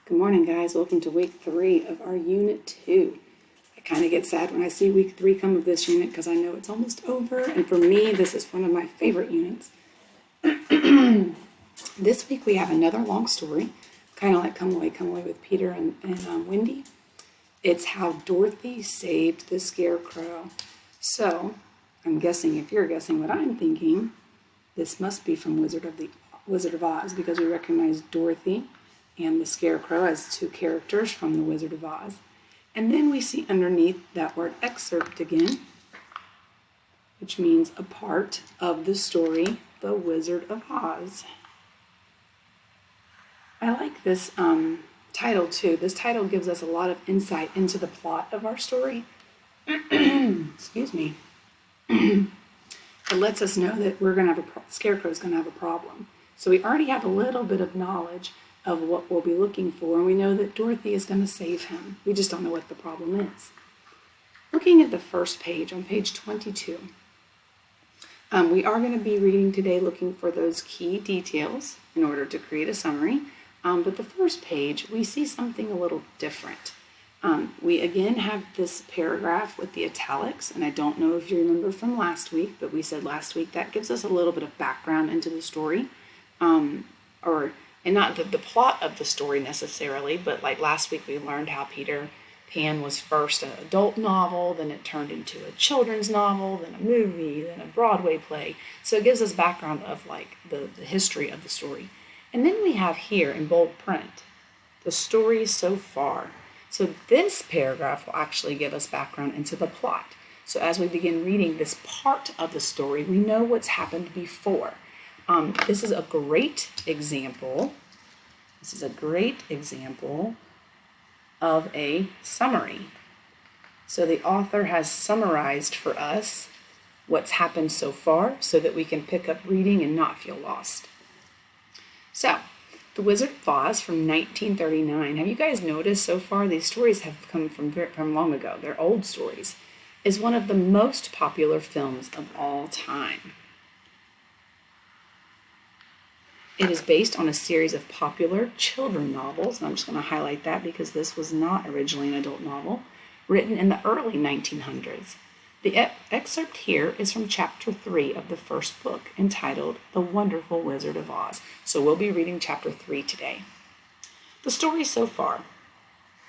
Good morning, guys. Welcome to week 3 of our unit 2. I kind of get sad when I see week 3 come of this unit because I know it's almost over. And for me, this is one of my favorite units. This week we have another long story, kind of like Come Away with Peter and Wendy. It's how Dorothy saved the Scarecrow. So, I'm guessing, if you're guessing what I'm thinking, this must be from Wizard of Oz because we recognize Dorothy and the Scarecrow as two characters from the Wizard of Oz. And then we see underneath that word excerpt again, which means a part of the story, The Wizard of Oz. I like this title too. This title gives us a lot of insight into the plot of our story. Excuse me. It lets us know that we're going to have Scarecrow's going to have a problem. So we already have a little bit of knowledge of what we'll be looking for, and we know that Dorothy is going to save him. We just don't know what the problem is. Looking at the first page, on page 22, we are going to be reading today looking for those key details in order to create a summary. But the first page, we see something a little different. We again have this paragraph with the italics, and I don't know if you remember from last week, but we said last week that gives us a little bit of background into the story, and not the plot of the story necessarily, but like last week we learned how Peter Pan was first an adult novel, then it turned into a children's novel, then a movie, then a Broadway play. So it gives us background of like the history of the story. And then we have here in bold print, the story so far. So this paragraph will actually give us background into the plot. So as we begin reading this part of the story, we know what's happened before. This is a great example. This is a great example of a summary. So the author has summarized for us what's happened so far so that we can pick up reading and not feel lost. So, The Wizard of Oz from 1939. Have you guys noticed so far these stories have come from long ago? They're old stories. Is one of the most popular films of all time. It is based on a series of popular children's novels, and I'm just going to highlight that because this was not originally an adult novel, written in the early 1900s. The excerpt here is from chapter 3 of the first book, entitled The Wonderful Wizard of Oz. So we'll be reading chapter 3 today. The story so far.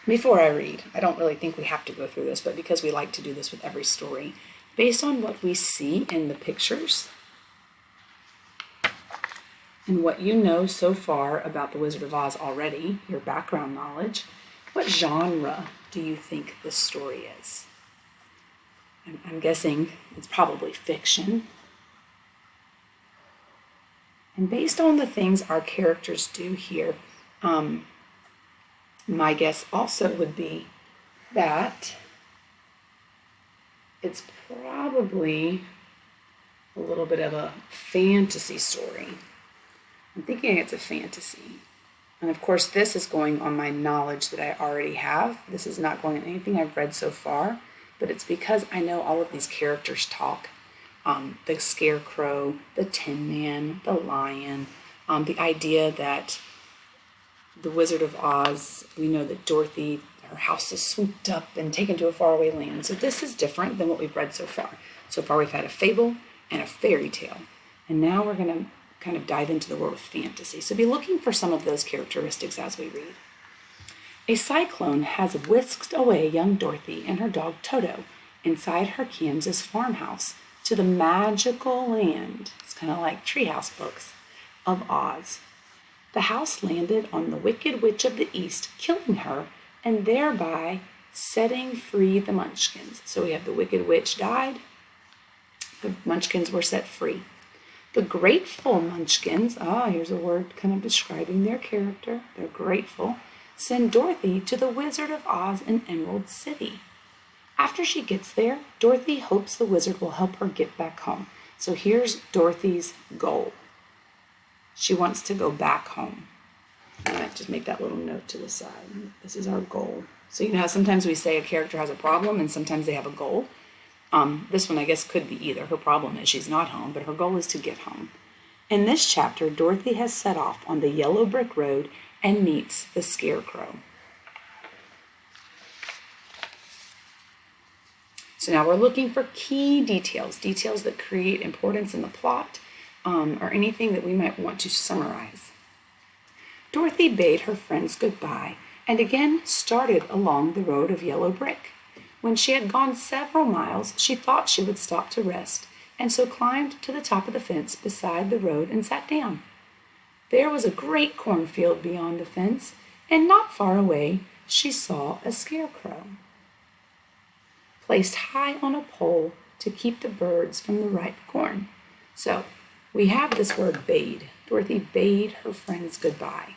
Before I read, I don't really think we have to go through this, but because we like to do this with every story, based on what we see in the pictures, and what you know so far about The Wizard of Oz already, your background knowledge, what genre do you think this story is? I'm guessing it's probably fiction. And based on the things our characters do here, my guess also would be that it's probably a little bit of a fantasy story. I'm thinking it's a fantasy. And of course, this is going on my knowledge that I already have. This is not going on anything I've read so far, but it's because I know all of these characters talk. The Scarecrow, the Tin Man, the Lion, the idea that the Wizard of Oz, we know that Dorothy, her house is swooped up and taken to a faraway land. So this is different than what we've read so far. So far we've had a fable and a fairy tale. And now we're going to kind of dive into the world of fantasy. So be looking for some of those characteristics as we read. A cyclone has whisked away young Dorothy and her dog Toto inside her Kansas farmhouse to the magical land, it's kind of like treehouse books, of Oz. The house landed on the Wicked Witch of the East, killing her and thereby setting free the Munchkins. So we have the Wicked Witch died, the Munchkins were set free. The grateful Munchkins, here's a word kind of describing their character, they're grateful, send Dorothy to the Wizard of Oz in Emerald City. After she gets there, Dorothy hopes the wizard will help her get back home. So here's Dorothy's goal. She wants to go back home. I might just make that little note to the side. This is our goal. So you know how sometimes we say a character has a problem and sometimes they have a goal? This one I guess could be either. Her problem is she's not home, but her goal is to get home. In this chapter, Dorothy has set off on the yellow brick road and meets the Scarecrow. So now we're looking for key details, details that create importance in the plot, or anything that we might want to summarize. Dorothy bade her friends goodbye and again started along the road of yellow brick. When she had gone several miles, she thought she would stop to rest, and so climbed to the top of the fence beside the road and sat down. There was a great cornfield beyond the fence, and not far away she saw a scarecrow, placed high on a pole to keep the birds from the ripe corn. So we have this word bade. Dorothy bade her friends goodbye.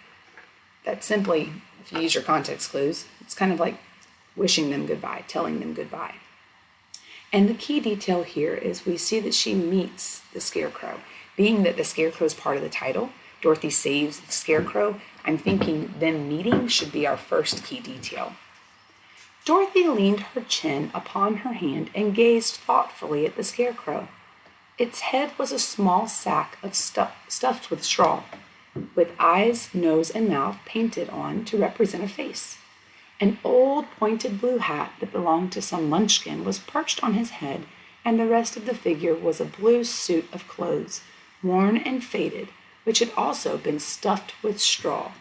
That simply, if you use your context clues, it's kind of like wishing them goodbye, telling them goodbye. And the key detail here is we see that she meets the Scarecrow. Being that the Scarecrow is part of the title, Dorothy saves the Scarecrow, I'm thinking them meeting should be our first key detail. Dorothy leaned her chin upon her hand and gazed thoughtfully at the Scarecrow. Its head was a small sack of stuffed with straw, with eyes, nose, and mouth painted on to represent a face. An old pointed blue hat that belonged to some munchkin was perched on his head, and the rest of the figure was a blue suit of clothes, worn and faded, which had also been stuffed with straw.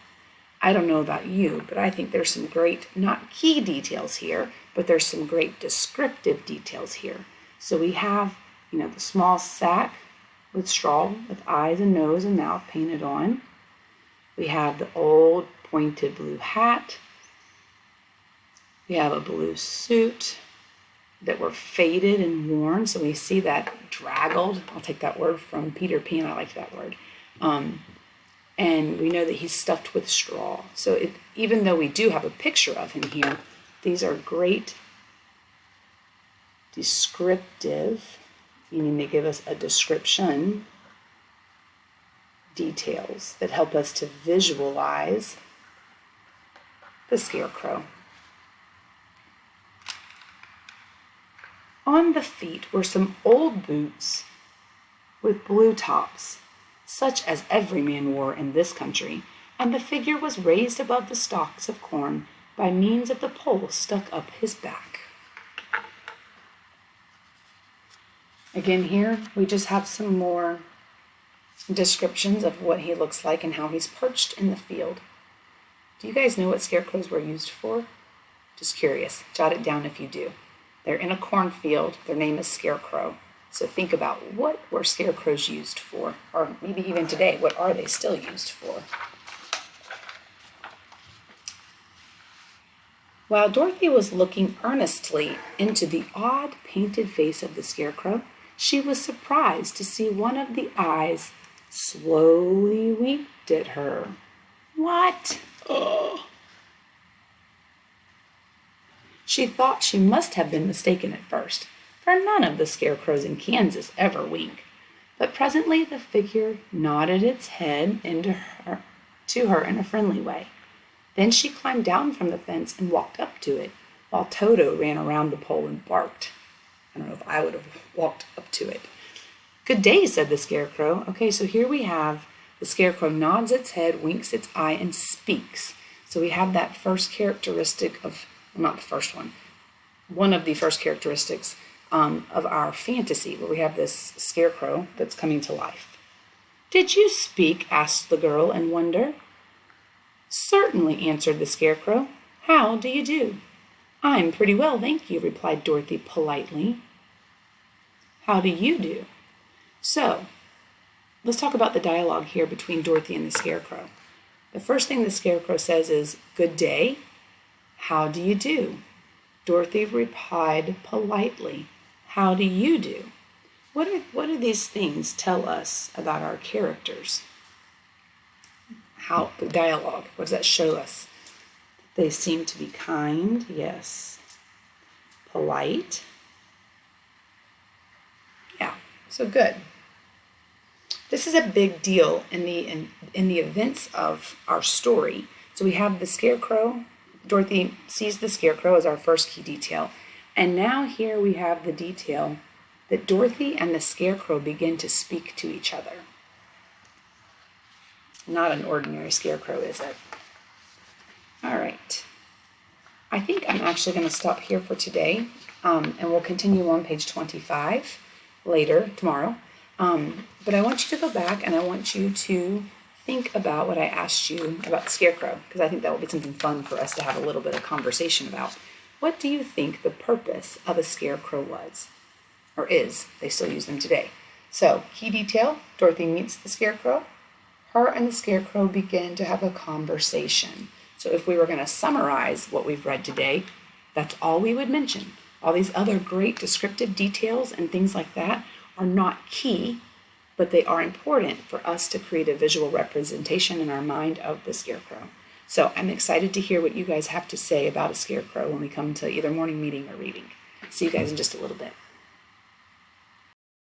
I don't know about you, but I think there's some great, not key details here, but there's some great descriptive details here. So we have, the small sack with straw with eyes and nose and mouth painted on. We have the old pointed blue hat. We have a blue suit that were faded and worn. So we see that draggled. I'll take that word from Peter Pan. I like that word. And we know that he's stuffed with straw. So even though we do have a picture of him here, these are great descriptive, meaning they give us a description, details that help us to visualize the Scarecrow. On the feet were some old boots with blue tops, such as every man wore in this country, and the figure was raised above the stalks of corn by means of the pole stuck up his back. Again, here we just have some more descriptions of what he looks like and how he's perched in the field. Do you guys know what scarecrows were used for? Just curious. Jot it down if you do. They're in a cornfield. Their name is Scarecrow. So think about, what were scarecrows used for? Or maybe even today, what are they still used for? While Dorothy was looking earnestly into the odd painted face of the Scarecrow, she was surprised to see one of the eyes slowly winked at her. What? Oh. She thought she must have been mistaken at first, for none of the scarecrows in Kansas ever wink. But presently the figure nodded its head to her in a friendly way. Then she climbed down from the fence and walked up to it, while Toto ran around the pole and barked. I don't know if I would have walked up to it. "Good day," said the Scarecrow. Okay, so here we have the Scarecrow nods its head, winks its eye, and speaks. So we have that first characteristic of, well, not the first one of the first characteristics of our fantasy, where we have this Scarecrow that's coming to life. "Did you speak?" asked the girl in wonder. "Certainly," answered the Scarecrow. "How do you do?" "I'm pretty well, thank you," replied Dorothy politely. "How do you do?" So, let's talk about the dialogue here between Dorothy and the Scarecrow. The first thing the Scarecrow says is, "Good day. How do you do?" Dorothy replied politely, "How do you do?" What do these things tell us about our characters? How the dialogue, what does that show us? They seem to be kind, yes. Polite. Yeah, so good. This is a big deal in the events of our story. So we have the Scarecrow. Dorothy sees the Scarecrow as our first key detail. And now here we have the detail that Dorothy and the Scarecrow begin to speak to each other. Not an ordinary Scarecrow, is it? I think I'm actually going to stop here for today, and we'll continue on page 25 later, tomorrow. But I want you to go back and I want you to think about what I asked you about the Scarecrow, because I think that will be something fun for us to have a little bit of conversation about. What do you think the purpose of a Scarecrow was, or is? They still use them today. So, key detail, Dorothy meets the Scarecrow. Her and the Scarecrow begin to have a conversation. So if we were going to summarize what we've read today, that's all we would mention. All these other great descriptive details and things like that are not key, but they are important for us to create a visual representation in our mind of the Scarecrow. So I'm excited to hear what you guys have to say about a Scarecrow when we come to either morning meeting or reading. See you guys in just a little bit.